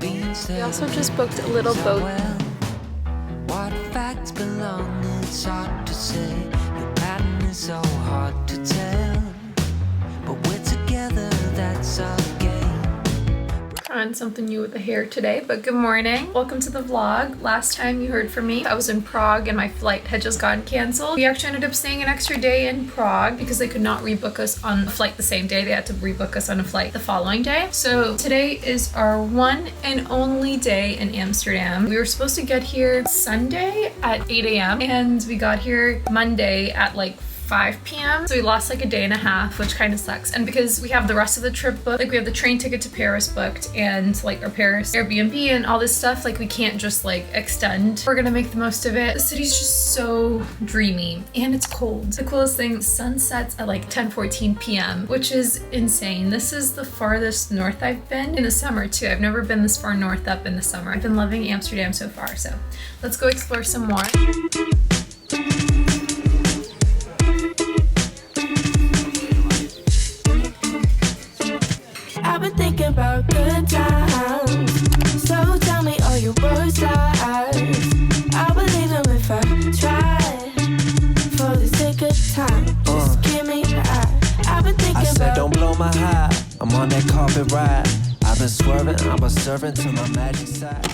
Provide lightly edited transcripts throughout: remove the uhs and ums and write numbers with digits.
We also just booked a little boat. What facts belong, it's hard to say. Your pattern is so hard to tell. But we're together, that's our game. On something new with the hair today, but good morning. Welcome to the vlog. Last time you heard from me, I was in Prague and my flight had just gotten canceled. We actually ended up staying an extra day in Prague because they could not rebook us on a flight the same day. They had to rebook us on a flight the following day. So today is our one and only day in Amsterdam. We were supposed to get here Sunday at 8 a.m. and we got here Monday at like 5 p.m. So we lost like a day and a half, which kind of sucks. And because we have the rest of the trip booked, like we have the train ticket to Paris booked and like our Paris Airbnb and all this stuff, like we can't just like extend. We're gonna make the most of it. The city's just so dreamy and it's cold. The coolest thing, sun sets at like 10:14 p.m., which is insane. This is the farthest north I've been in the summer too. I've never been this far north up in the summer. I've been loving Amsterdam so far. So let's go explore some more. I've been thinking about good times, so tell me all your words lies. I believe them if I try, for the sake of time, just give me the eye. I've been thinking I said about don't blow my high, I'm on that carpet ride. I've been swerving, I'm a servant to my magic side.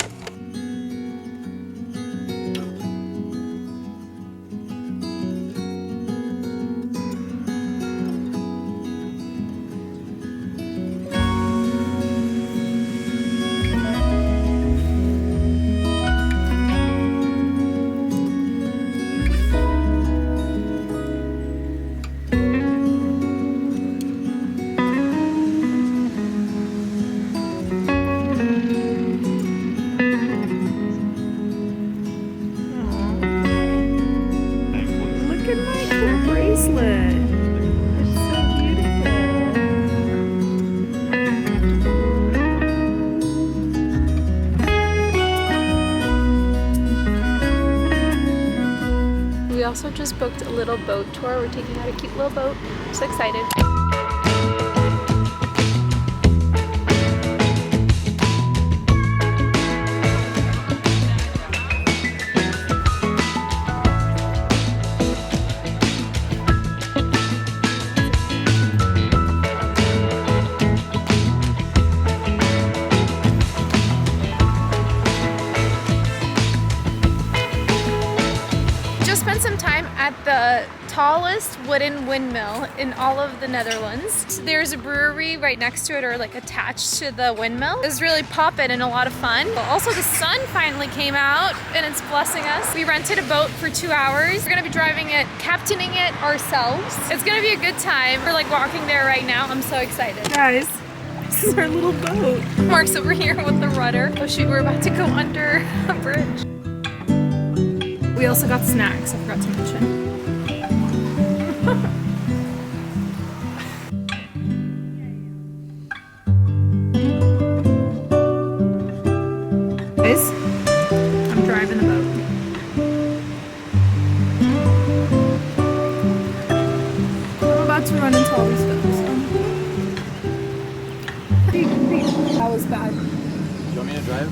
We also just booked a little boat tour. We're taking out a cute little boat. I'm so excited. Spent some time at the tallest wooden windmill in all of the Netherlands. There's a brewery right next to it or like attached to the windmill. It was really poppin' and a lot of fun. Also the sun finally came out and it's blessing us. We rented a boat for 2 hours. We're gonna be driving it, captaining it ourselves. It's gonna be a good time. We're like walking there right now. I'm so excited. Guys, this is our little boat. Mark's over here with the rudder. Oh shoot, we're about to go under a bridge. We also got snacks, I forgot to mention. Guys, I'm driving the boat. I'm about to run into all these boats. That was bad. Do you want me to drive?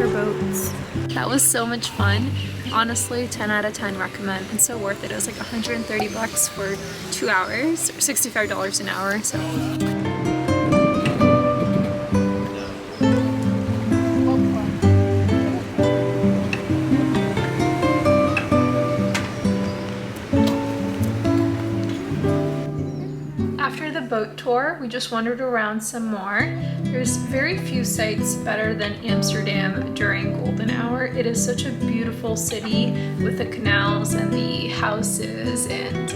motor boats. That was so much fun. Honestly, 10 out of 10 recommend. It's so worth it. It was like 130 bucks for 2 hours, or $65 an hour, so. After the boat tour, we just wandered around some more. There's very few sights better than Amsterdam during golden hour. It is such a beautiful city with the canals and the houses, and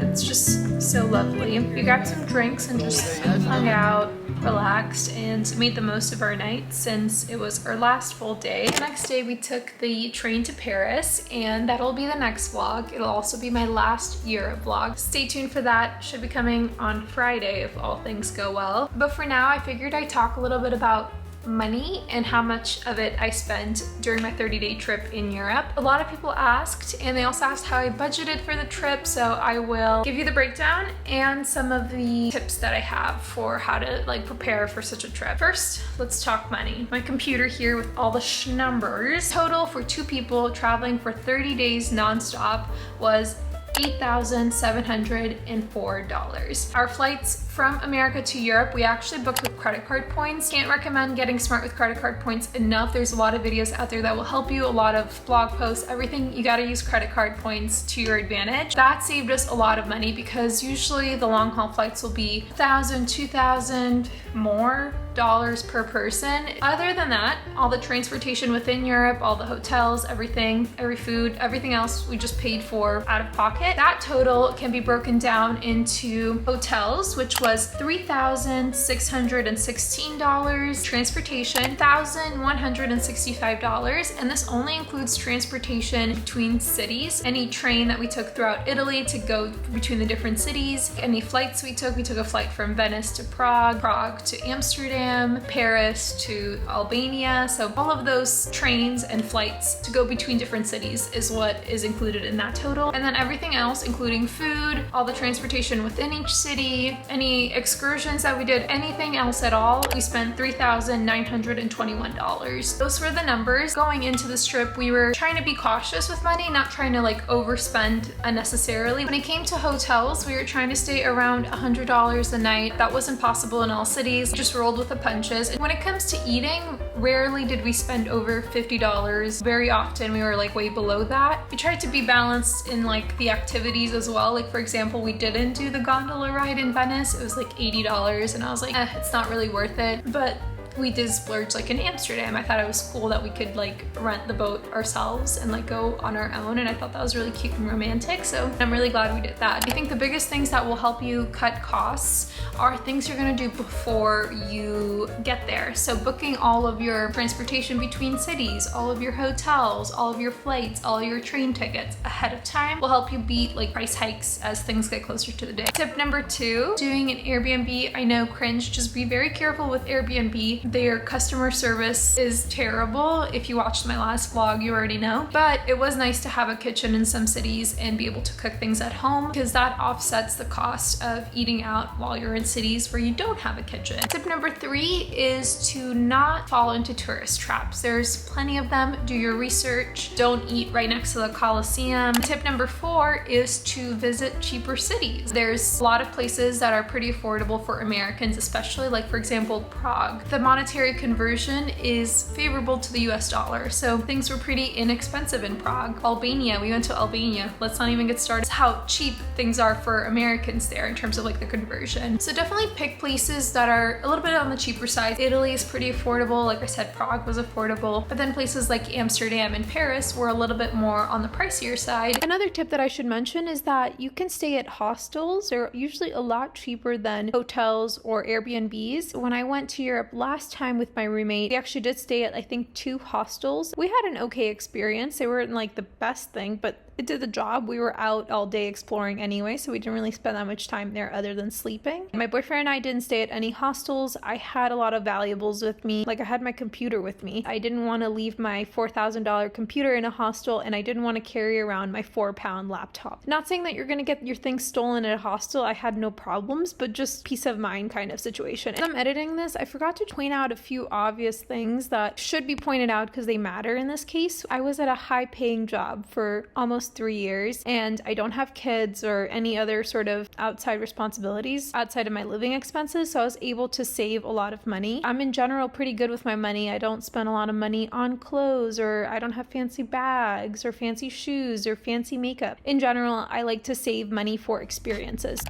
it's just so lovely. We got some drinks and just hung out, relaxed, and made the most of our night since it was our last full day. The next day we took the train to Paris, and that'll be the next vlog. It'll also be my last year vlog. Stay tuned for that. Should be coming on Friday if all things go well. But for now, I figured I'd talk a little bit about money and how much of it I spent during my 30-day trip in Europe. A lot of people asked, and they also asked how I budgeted for the trip, so I will give you the breakdown and some of the tips that I have for how to prepare for such a trip. First, let's talk money. My computer here with all the numbers. Total for 2 people traveling for 30 days non-stop was $8,704. Our flights from America to Europe, we actually booked with credit card points. Can't recommend getting smart with credit card points enough. There's a lot of videos out there that will help you, a lot of blog posts, everything. You gotta use credit card points to your advantage. That saved us a lot of money because usually the long haul flights will be $1,000, $2,000 more dollars per person. Other than that, all the transportation within Europe, all the hotels, everything, every food, everything else we just paid for out of pocket. That total can be broken down into hotels, which was $3,616, transportation, $1,165, and this only includes transportation between cities. Any train that we took throughout Italy to go between the different cities, any flights we took a flight from Venice to Prague, Prague to Amsterdam, Paris to Albania. So all of those trains and flights to go between different cities is what is included in that total. And then everything else, including food, all the transportation within each city, any excursions that we did, anything else at all, we spent $3,921. Those were the numbers. Going into this trip, we were trying to be cautious with money, not trying to overspend unnecessarily. When it came to hotels, we were trying to stay around $100 a night. That wasn't possible in all cities. Just rolled with the punches. And when it comes to eating, rarely did we spend over $50. Very often we were way below that. We tried to be balanced in the activities as well. For example, we didn't do the gondola ride in Venice. It was $80, and I was it's not really worth it. But we did splurge in Amsterdam. I thought it was cool that we could rent the boat ourselves and go on our own, and I thought that was really cute and romantic, so I'm really glad we did that. I think the biggest things that will help you cut costs are things you're gonna do before you get there. So booking all of your transportation between cities, all of your hotels, all of your flights, all your train tickets ahead of time will help you beat price hikes as things get closer to the day. Tip number 2, doing an Airbnb. I know, cringe, just be very careful with Airbnb. Their customer service is terrible. If you watched my last vlog, you already know. But it was nice to have a kitchen in some cities and be able to cook things at home, because that offsets the cost of eating out while you're in cities where you don't have a kitchen. Tip number 3 is to not fall into tourist traps. There's plenty of them. Do your research. Don't eat right next to the Colosseum. Tip number 4 is to visit cheaper cities. There's a lot of places that are pretty affordable for Americans, especially for example, Prague. The monetary conversion is favorable to the US dollar, so things were pretty inexpensive in Prague. Albania, we went to Albania. Let's not even get started. It's how cheap things are for Americans there in terms of the conversion. So definitely pick places that are a little bit on the cheaper side. Italy is pretty affordable. Like I said, Prague was affordable, but then places like Amsterdam and Paris were a little bit more on the pricier side. Another tip that I should mention is that you can stay at hostels. They're usually a lot cheaper than hotels or Airbnbs. When I went to Europe last time with my roommate, we actually did stay at I think 2 hostels. We had an okay experience. They weren't the best thing, but it did the job. We were out all day exploring anyway, so we didn't really spend that much time there other than sleeping. My boyfriend and I didn't stay at any hostels. I had a lot of valuables with me. Like I had my computer with me. I didn't want to leave my $4,000 computer in a hostel, and I didn't want to carry around my 4-pound laptop. Not saying that you're going to get your things stolen at a hostel. I had no problems, but just peace of mind kind of situation. As I'm editing this, I forgot to point out a few obvious things that should be pointed out because they matter in this case. I was at a high-paying job for almost 3 years, and I don't have kids or any other sort of outside responsibilities outside of my living expenses, so I was able to save a lot of money. I'm in general pretty good with my money. I don't spend a lot of money on clothes, or I don't have fancy bags or fancy shoes or fancy makeup. In general, I like to save money for experiences.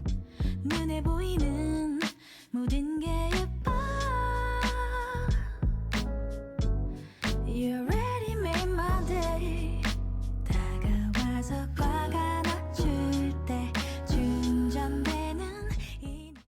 눈에 보이는 모든 게